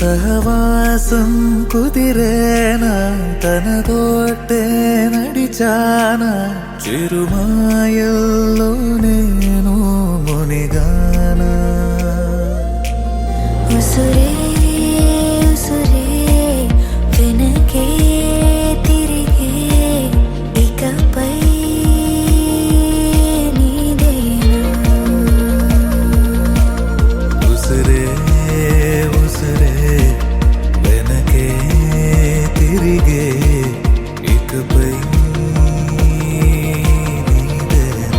సహవాసం కుదిరేనా తనతోటే నడిచానా చిరుమాయల్లో నేను మునిగానా ఉసురే ఉసురే వెనకే తిరిగే ఇకపై నీదేనా ఉసురే ఉసురే వెనకే తిరిగే ఇకపై నీదేనా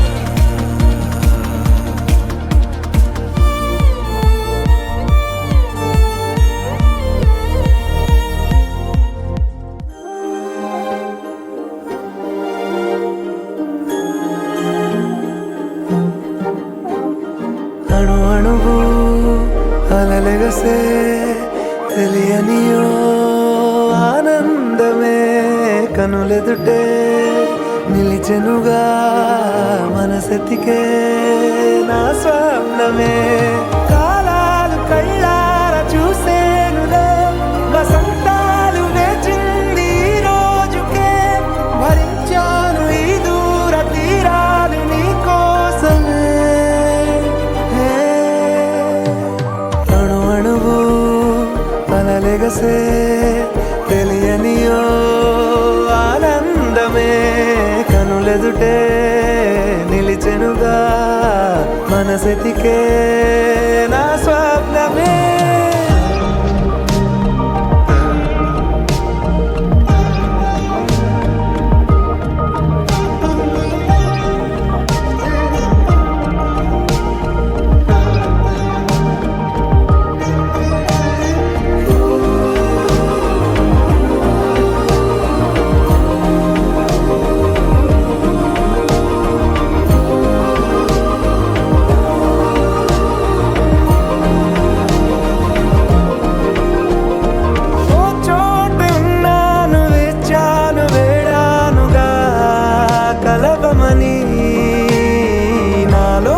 అణు అణువు అలలెగసే తెలియనియో ఆనందమే కనులెదుటే నిలిచెనుగా మనసెతికే నా స్వప్నమే కాలాలు కళ్ళార చూసేనులే వసంతాలు వేచింది ఈ రోజుకే భరించాను ఈ దూర తీరాలు నీ కోసమే అణు అణువు అలలెగసే తెలియనియో ఆనందమే కనులెదుటే నిలిచెనుగా మనసెతికే నా స్వప్నమే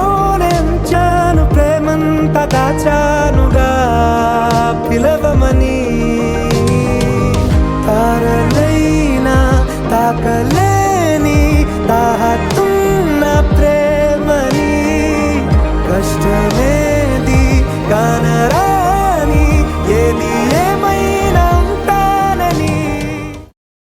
నాలోనెంచాను ప్రేమంత దాచానుగా పిలవమని తారలైనా తాకలే